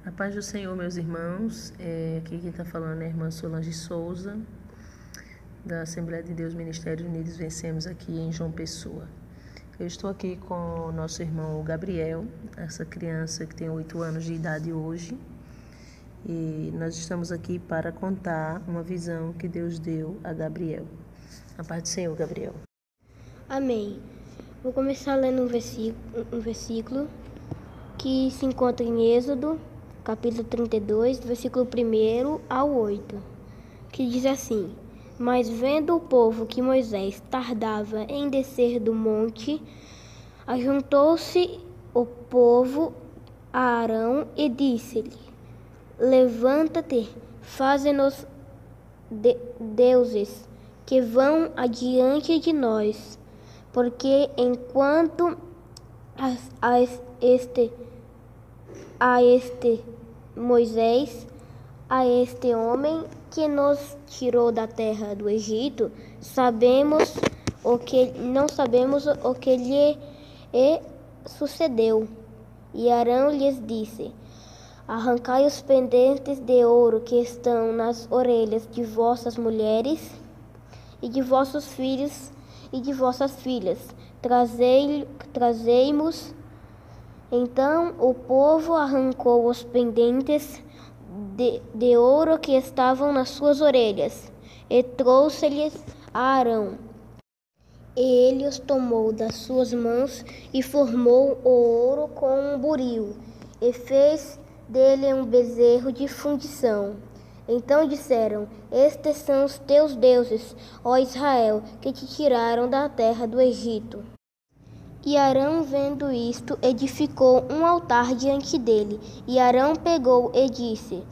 A paz do Senhor, meus irmãos. Aqui quem está falando é a irmã Solange Souza, da Assembleia de Deus Ministério Unidos Vencemos, aqui em João Pessoa. Eu estou aqui com o nosso irmão Gabriel, essa criança que tem 8 anos de idade hoje. E nós estamos aqui para contar uma visão que Deus deu a Gabriel. A paz do Senhor, Gabriel. Amém. Vou começar lendo um versículo que se encontra em Êxodo, capítulo 32, versículo 1 ao 8, que diz assim: Mas vendo o povo que Moisés tardava em descer do monte, ajuntou-se o povo a Arão e disse-lhe: Levanta-te, faze-nos deuses que vão adiante de nós, porque enquanto a este Moisés, a este homem que nos tirou da terra do Egito, não sabemos o que lhe sucedeu. E Arão lhes disse: Arrancai os pendentes de ouro que estão nas orelhas de vossas mulheres e de vossos filhos e de vossas filhas, trazei-mos. Então o povo arrancou os pendentes de ouro que estavam nas suas orelhas e trouxe-lhes a Arão. E ele os tomou das suas mãos e formou o ouro com um buril e fez dele um bezerro de fundição. Então disseram: Estes são os teus deuses, ó Israel, que te tiraram da terra do Egito. E Arão, vendo isto, edificou um altar diante dele. E Arão pegou e disse: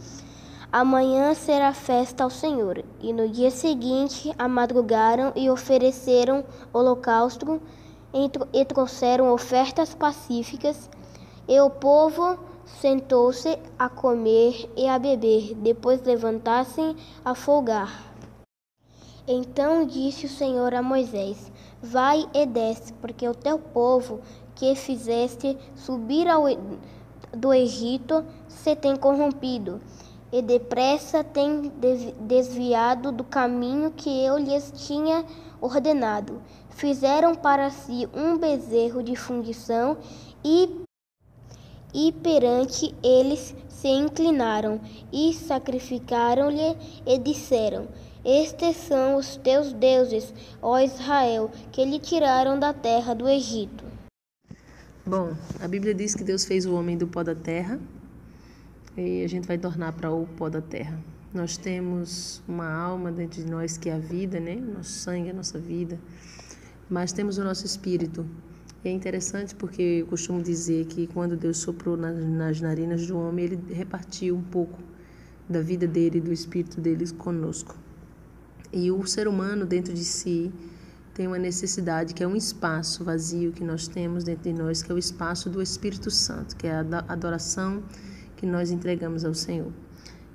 Amanhã será festa ao Senhor. E no dia seguinte amadrugaram e ofereceram holocausto e trouxeram ofertas pacíficas. E o povo sentou-se a comer e a beber, depois levantassem a folgar. Então disse o Senhor a Moisés: Vai e desce, porque o teu povo que fizeste subir do Egito se tem corrompido, e depressa tem desviado do caminho que eu lhes tinha ordenado. Fizeram para si um bezerro de fundição e perante eles se inclinaram e sacrificaram-lhe e disseram: Estes são os teus deuses, ó Israel, que lhe tiraram da terra do Egito. Bom, a Bíblia diz que Deus fez o homem do pó da terra e a gente vai tornar para o pó da terra. Nós temos uma alma dentro de nós que é a vida, né? Nosso sangue é a nossa vida, mas temos o nosso espírito. E é interessante porque eu costumo dizer que quando Deus soprou nas narinas do homem, ele repartiu um pouco da vida dele, do espírito dele conosco. E o ser humano dentro de si tem uma necessidade, que é um espaço vazio que nós temos dentro de nós, que é o espaço do Espírito Santo, que é a adoração que nós entregamos ao Senhor.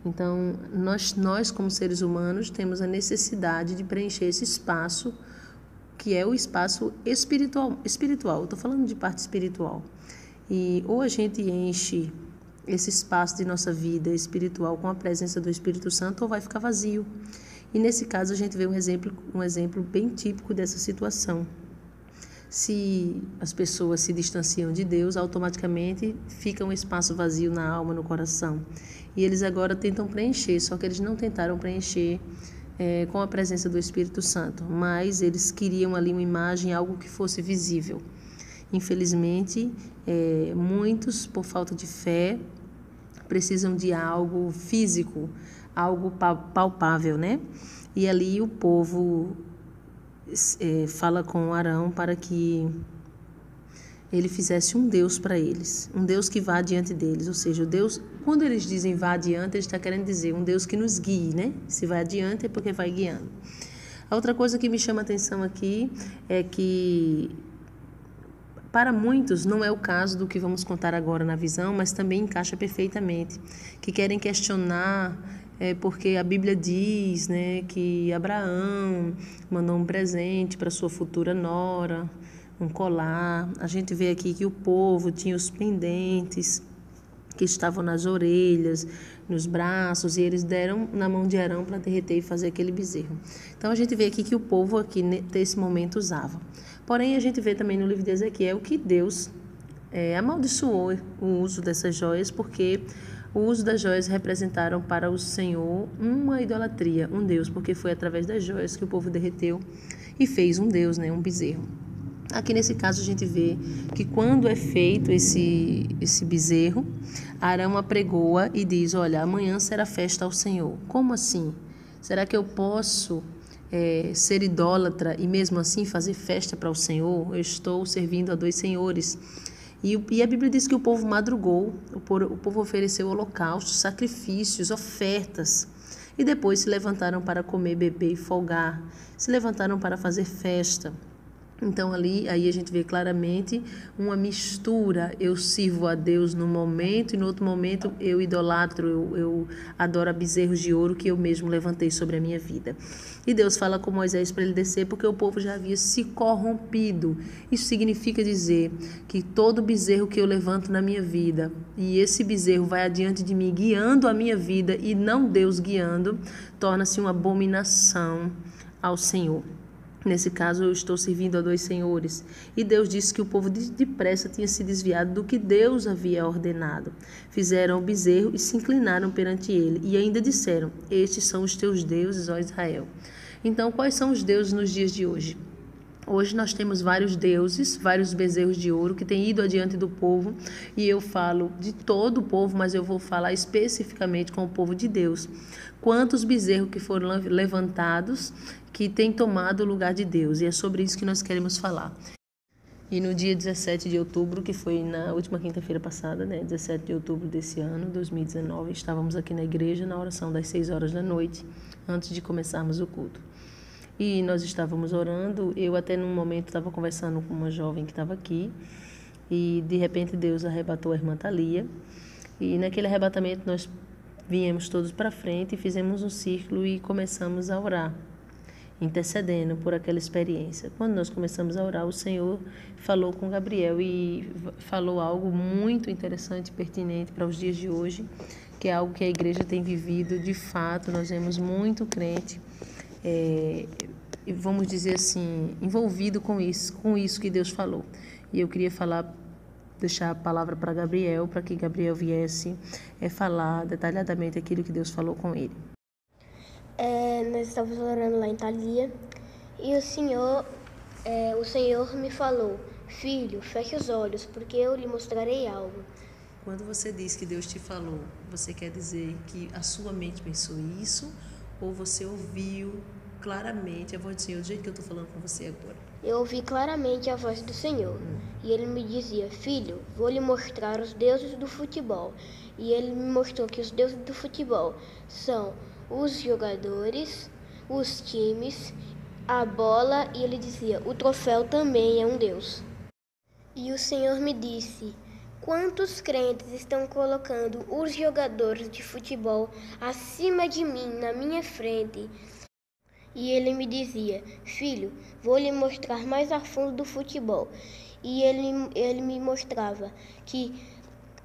Então, nós como seres humanos temos a necessidade de preencher esse espaço, que é o espaço espiritual. Estou falando de parte espiritual. E ou a gente enche esse espaço de nossa vida espiritual com a presença do Espírito Santo, ou vai ficar vazio. E nesse caso a gente vê um exemplo bem típico dessa situação. Se as pessoas se distanciam de Deus, automaticamente fica um espaço vazio na alma, no coração. E eles agora tentam preencher, só que eles não tentaram preencher com a presença do Espírito Santo, mas eles queriam ali uma imagem, algo que fosse visível. Infelizmente, muitos, por falta de fé, precisam de algo físico, algo palpável, né? E ali o povo fala com Arão para que ele fizesse um Deus para eles, um Deus que vá adiante deles, ou seja, o Deus, quando eles dizem vá adiante, ele está querendo dizer um Deus que nos guie, né? Se vai adiante é porque vai guiando. A outra coisa que me chama a atenção aqui é que para muitos não é o caso do que vamos contar agora na visão, mas também encaixa perfeitamente, que querem questionar porque a Bíblia diz, né, que Abraão mandou um presente para sua futura nora, um colar. A gente vê aqui que o povo tinha os pendentes que estavam nas orelhas, nos braços, e eles deram na mão de Arão para derreter e fazer aquele bezerro. Então a gente vê aqui que o povo aqui nesse momento usava. Porém, a gente vê também no livro de Ezequiel que Deus amaldiçoou o uso dessas joias, porque o uso das joias representaram para o Senhor uma idolatria, um Deus, porque foi através das joias que o povo derreteu e fez um Deus, um bezerro. Aqui nesse caso a gente vê que quando é feito esse bezerro, Arão apregoa e diz: olha, amanhã será festa ao Senhor. Como assim? Será que eu posso ser idólatra e mesmo assim fazer festa para o Senhor? Eu estou servindo a dois senhores. E a Bíblia diz que o povo madrugou, o povo ofereceu holocaustos, sacrifícios, ofertas. E depois se levantaram para comer, beber e folgar. Se levantaram para fazer festa. Então aí a gente vê claramente uma mistura. Eu sirvo a Deus num momento e no outro momento eu idolatro, eu adoro a bezerros de ouro que eu mesmo levantei sobre a minha vida. E Deus fala com Moisés para ele descer porque o povo já havia se corrompido. Isso significa dizer que todo bezerro que eu levanto na minha vida e esse bezerro vai adiante de mim guiando a minha vida e não Deus guiando, torna-se uma abominação ao Senhor. Nesse caso, eu estou servindo a dois senhores. E Deus disse que o povo depressa tinha se desviado do que Deus havia ordenado. Fizeram o bezerro e se inclinaram perante ele. E ainda disseram: estes são os teus deuses, ó Israel. Então, quais são os deuses nos dias de hoje? Hoje nós temos vários deuses, vários bezerros de ouro que têm ido adiante do povo. E eu falo de todo o povo, mas eu vou falar especificamente com o povo de Deus. Quantos bezerros que foram levantados que têm tomado o lugar de Deus. E é sobre isso que nós queremos falar. E no dia 17 de outubro, que foi na última quinta-feira passada, 17 de outubro desse ano, 2019, estávamos aqui na igreja na oração das 6 horas da noite, antes de começarmos o culto. E nós estávamos orando, eu até num momento estava conversando com uma jovem que estava aqui, e de repente Deus arrebatou a irmã Thalia, e naquele arrebatamento nós viemos todos para frente e fizemos um círculo e começamos a orar, intercedendo por aquela experiência. Quando nós começamos a orar, o Senhor falou com Gabriel e falou algo muito interessante e pertinente para os dias de hoje, que é algo que a igreja tem vivido. De fato, nós vemos muito crente, vamos dizer assim, envolvido com isso que Deus falou. E eu queria deixar a palavra para Gabriel, para que Gabriel viesse falar detalhadamente aquilo que Deus falou com ele. Nós estávamos orando lá em Thalia e o Senhor me falou: filho, feche os olhos, porque eu lhe mostrarei algo. Quando você diz que Deus te falou, você quer dizer que a sua mente pensou isso ou você ouviu claramente a voz do Senhor do jeito que eu estou falando com você agora? Eu ouvi claramente a voz do Senhor e ele me dizia: filho, vou lhe mostrar os deuses do futebol. E ele me mostrou que os deuses do futebol são os jogadores, os times, a bola, e ele dizia: o troféu também é um deus. E o Senhor me disse: quantos crentes estão colocando os jogadores de futebol acima de mim, na minha frente? E ele me dizia: filho, vou lhe mostrar mais a fundo do futebol. E ele me mostrava que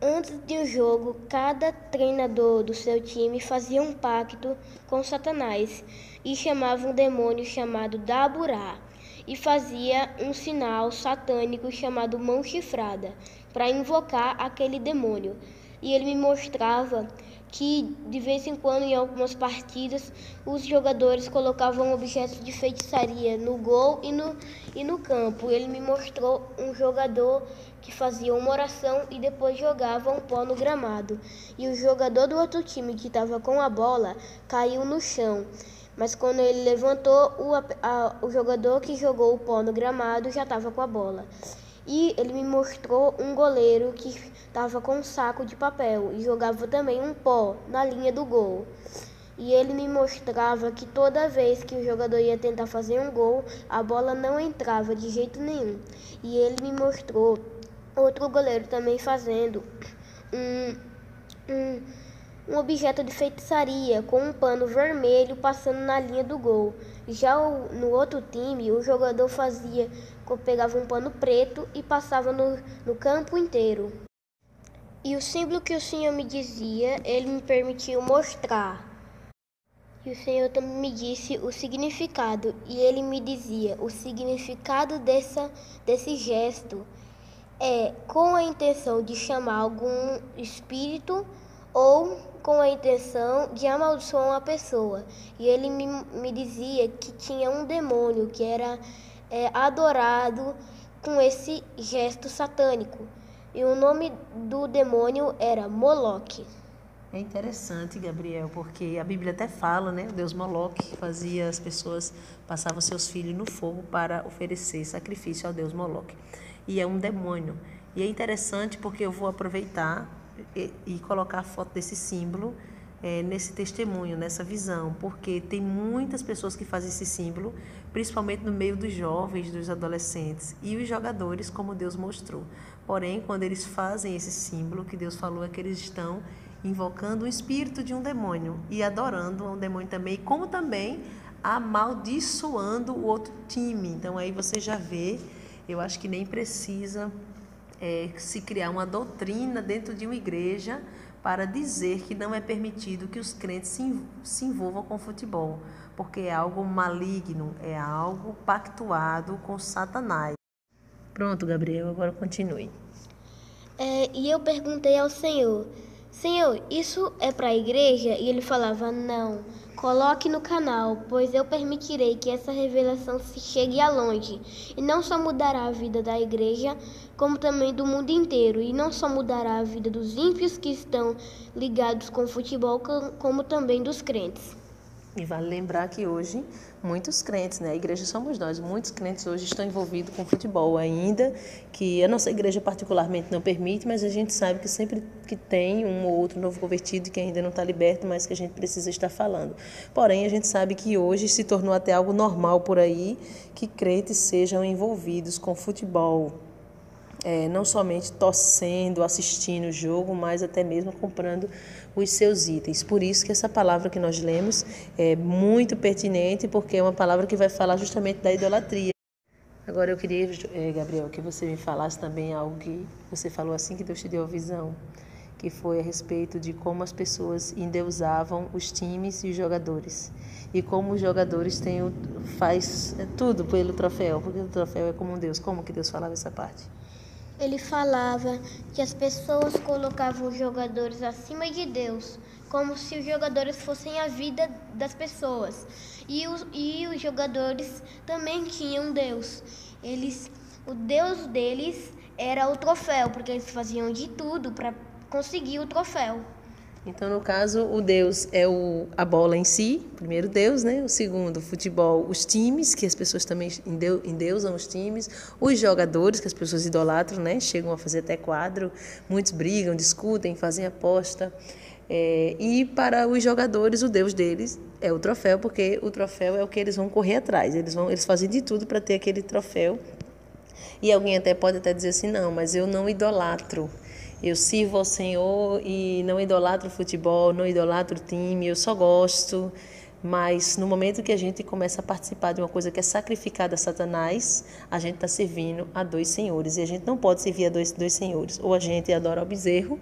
antes de um jogo, cada treinador do seu time fazia um pacto com Satanás e chamava um demônio chamado Daburá e fazia um sinal satânico chamado mão chifrada para invocar aquele demônio. E ele me mostrava que de vez em quando, em algumas partidas, os jogadores colocavam objetos de feitiçaria no gol e no campo. Ele me mostrou um jogador que fazia uma oração e depois jogava um pó no gramado. E o jogador do outro time que estava com a bola caiu no chão. Mas quando ele levantou, o jogador que jogou o pó no gramado já estava com a bola. E ele me mostrou um goleiro que estava com um saco de papel e jogava também um pó na linha do gol. E ele me mostrava que toda vez que o jogador ia tentar fazer um gol, a bola não entrava de jeito nenhum. E ele me mostrou outro goleiro também fazendo um objeto de feitiçaria com um pano vermelho passando na linha do gol. Já no outro time, o jogador pegava um pano preto e passava no campo inteiro. E o símbolo que o Senhor me dizia, ele me permitiu mostrar. E o Senhor também me disse o significado. E ele me dizia, o significado desse gesto é com a intenção de chamar algum espírito ou com a intenção de amaldiçoar uma pessoa. E ele me dizia que tinha um demônio que era adorado com esse gesto satânico. E o nome do demônio era Moloque. É interessante, Gabriel, porque a Bíblia até fala, né? O deus Moloque fazia as pessoas, passavam seus filhos no fogo para oferecer sacrifício ao deus Moloque. E é um demônio. E é interessante porque eu vou aproveitar e colocar a foto desse símbolo nesse testemunho, nessa visão, porque tem muitas pessoas que fazem esse símbolo, principalmente no meio dos jovens, dos adolescentes e os jogadores, como Deus mostrou. Porém, quando eles fazem esse símbolo, que Deus falou é que eles estão invocando o espírito de um demônio e adorando um demônio também, como também amaldiçoando o outro time. Então aí você já vê, eu acho que nem precisa se criar uma doutrina dentro de uma igreja para dizer que não é permitido que os crentes se envolvam com futebol, porque é algo maligno, é algo pactuado com Satanás. Pronto, Gabriel, agora continue. E eu perguntei ao Senhor, isso é para a igreja? E ele falava, não, coloque no canal, pois eu permitirei que essa revelação se chegue a longe. E não só mudará a vida da igreja, como também do mundo inteiro. E não só mudará a vida dos ímpios que estão ligados com o futebol, como também dos crentes. E vale lembrar que hoje muitos crentes, né? A igreja somos nós, muitos crentes hoje estão envolvidos com futebol, ainda que a nossa igreja particularmente não permite, mas a gente sabe que sempre que tem um ou outro novo convertido que ainda não está liberto, mas que a gente precisa estar falando. Porém, a gente sabe que hoje se tornou até algo normal por aí que crentes sejam envolvidos com futebol. Não somente torcendo, assistindo o jogo, mas até mesmo comprando os seus itens. Por isso que essa palavra que nós lemos é muito pertinente, porque é uma palavra que vai falar justamente da idolatria. Agora eu queria, Gabriel, que você me falasse também algo que você falou assim que Deus te deu a visão, que foi a respeito de como as pessoas endeusavam os times e os jogadores. E como os jogadores faz tudo pelo troféu, porque o troféu é como um Deus. Como que Deus falava essa parte? Ele falava que as pessoas colocavam os jogadores acima de Deus, como se os jogadores fossem a vida das pessoas. E os jogadores também tinham Deus. O Deus deles era o troféu, porque eles faziam de tudo para conseguir o troféu. Então, no caso, o Deus é a bola em si, primeiro Deus, né? O segundo, o futebol, os times, que as pessoas também endeusam os times, os jogadores, que as pessoas idolatram, né? Chegam a fazer até quadro, muitos brigam, discutem, fazem aposta. E para os jogadores, o Deus deles é o troféu, porque o troféu é o que eles vão correr atrás, eles fazem de tudo para ter aquele troféu. E alguém pode dizer assim, não, mas eu não idolatro. Eu sirvo ao Senhor e não idolatro o futebol, não idolatro o time, eu só gosto. Mas no momento que a gente começa a participar de uma coisa que é sacrificada a Satanás, a gente está servindo a dois senhores. E a gente não pode servir a dois senhores. Ou a gente adora ao bezerro,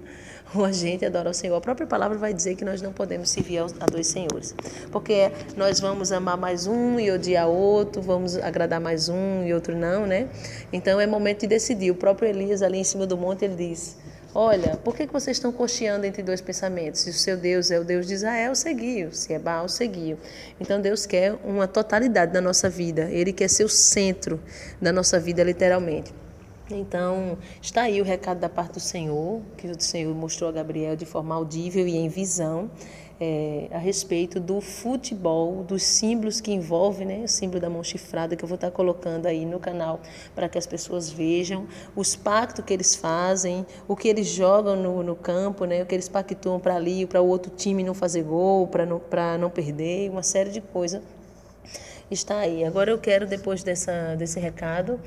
ou a gente adora ao Senhor. A própria palavra vai dizer que nós não podemos servir a dois senhores. Porque nós vamos amar mais um e odiar outro, vamos agradar mais um e outro não, né? Então é momento de decidir. O próprio Elias ali em cima do monte, ele diz... Olha, por que vocês estão cocheando entre dois pensamentos? Se o seu Deus é o Deus de Israel, seguiu. Se é Baal, seguiu. Então Deus quer uma totalidade da nossa vida. Ele quer ser o centro da nossa vida, literalmente. Então, está aí o recado da parte do Senhor, que o Senhor mostrou a Gabriel de forma audível e em visão, a respeito do futebol, dos símbolos que envolvem, né? O símbolo da mão chifrada, que eu vou estar colocando aí no canal para que as pessoas vejam, os pactos que eles fazem, o que eles jogam no campo, né? O que eles pactuam para ali, para o outro time não fazer gol, para não perder, uma série de coisas. Está aí. Agora eu quero, depois desse recado,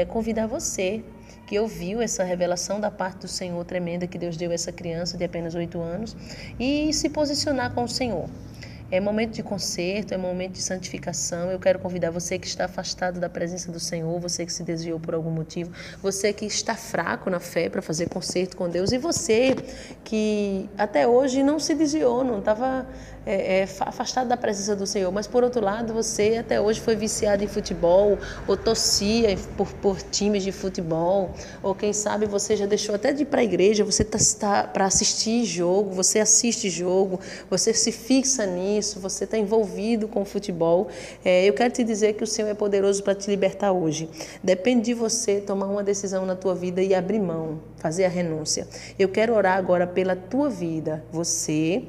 convidar você que ouviu essa revelação da parte do Senhor tremenda que Deus deu a essa criança de apenas 8 anos e se posicionar com o Senhor. É momento de conserto, é momento de santificação. Eu quero convidar você que está afastado da presença do Senhor, você que se desviou por algum motivo, você que está fraco na fé para fazer conserto com Deus, e você que até hoje não se desviou, não estava afastado da presença do Senhor, mas por outro lado você até hoje foi viciado em futebol, ou torcia por times de futebol, ou quem sabe você já deixou até de ir para a igreja, você está para assistir jogo, você assiste jogo, você se fixa nisso, você está envolvido com o futebol. Eu quero te dizer que o Senhor é poderoso para te libertar hoje. Depende de você tomar uma decisão na tua vida e abrir mão, fazer a renúncia. Eu quero orar agora pela tua vida, você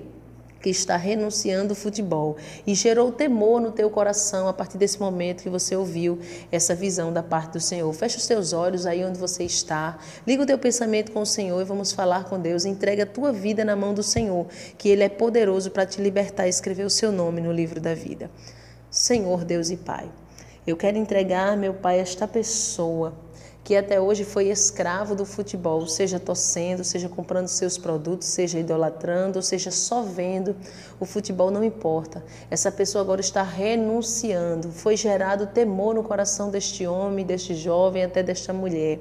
que está renunciando ao futebol e gerou temor no teu coração a partir desse momento que você ouviu essa visão da parte do Senhor. Fecha os teus olhos aí onde você está, liga o teu pensamento com o Senhor e vamos falar com Deus. Entrega a tua vida na mão do Senhor, que Ele é poderoso para te libertar e escrever o seu nome no livro da vida. Senhor, Deus e Pai, eu quero entregar, meu Pai, esta pessoa que até hoje foi escravo do futebol, seja torcendo, seja comprando seus produtos, seja idolatrando, seja só vendo o futebol, não importa. Essa pessoa agora está renunciando. Foi gerado temor no coração deste homem, deste jovem, até desta mulher.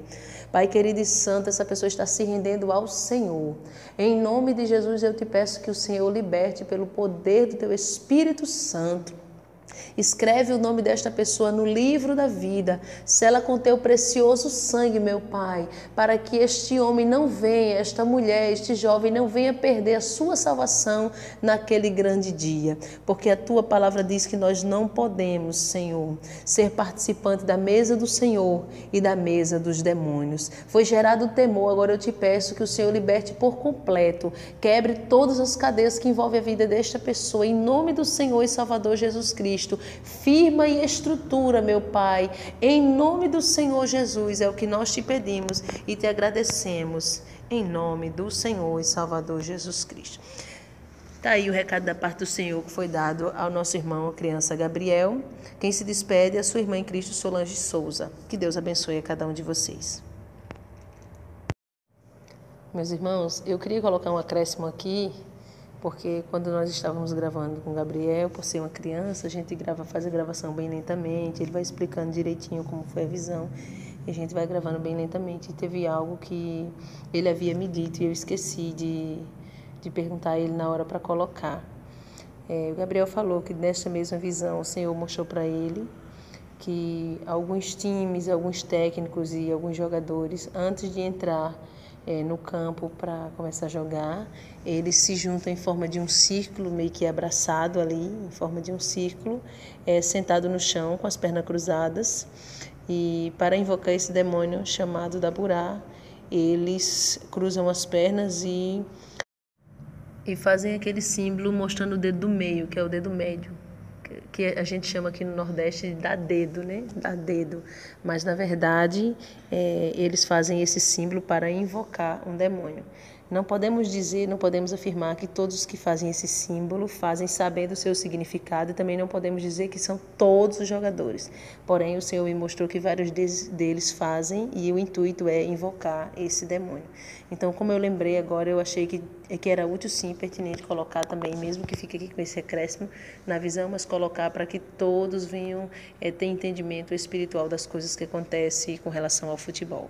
Pai querido e santo, essa pessoa está se rendendo ao Senhor. Em nome de Jesus, eu te peço que o Senhor liberte pelo poder do teu Espírito Santo. Escreve o nome desta pessoa no livro da vida, sela com teu precioso sangue, meu Pai, para que este homem não venha, esta mulher, este jovem não venha perder a sua salvação naquele grande dia, porque a tua palavra diz que nós não podemos, Senhor, ser participante da mesa do Senhor e da mesa dos demônios. Foi gerado temor, agora eu te peço que o Senhor liberte por completo, quebre todas as cadeias que envolvem a vida desta pessoa, em nome do Senhor e Salvador Jesus Cristo. Firma e estrutura, meu Pai, em nome do Senhor Jesus, é o que nós te pedimos e te agradecemos, em nome do Senhor e Salvador Jesus Cristo. Está aí o recado da parte do Senhor que foi dado ao nosso irmão, a criança Gabriel. Quem se despede é a sua irmã em Cristo, Solange Souza. Que Deus abençoe a cada um de vocês. Meus irmãos, eu queria colocar um acréscimo aqui, porque quando nós estávamos gravando com o Gabriel, por ser uma criança, a gente faz a gravação bem lentamente, ele vai explicando direitinho como foi a visão, e a gente vai gravando bem lentamente. E teve algo que ele havia me dito e eu esqueci de perguntar a ele na hora para colocar. O Gabriel falou que nessa mesma visão o Senhor mostrou para ele que alguns times, alguns técnicos e alguns jogadores, antes de entrar no campo para começar a jogar, eles se juntam em forma de um círculo, meio que abraçado ali, em forma de um círculo, sentado no chão com as pernas cruzadas, e para invocar esse demônio chamado Daburá, eles cruzam as pernas e fazem aquele símbolo mostrando o dedo do meio, que é o dedo médio, que a gente chama aqui no Nordeste de dar dedo, né? Dar dedo. Mas, na verdade, eles fazem esse símbolo para invocar um demônio. Não podemos dizer, não podemos afirmar que todos os que fazem esse símbolo fazem sabendo o seu significado, e também não podemos dizer que são todos os jogadores. Porém, o Senhor me mostrou que vários deles fazem, e o intuito é invocar esse demônio. Então, como eu lembrei agora, eu achei que era útil sim, pertinente colocar também, mesmo que fique aqui com esse acréscimo na visão, mas colocar para que todos venham ter entendimento espiritual das coisas que acontecem com relação ao futebol.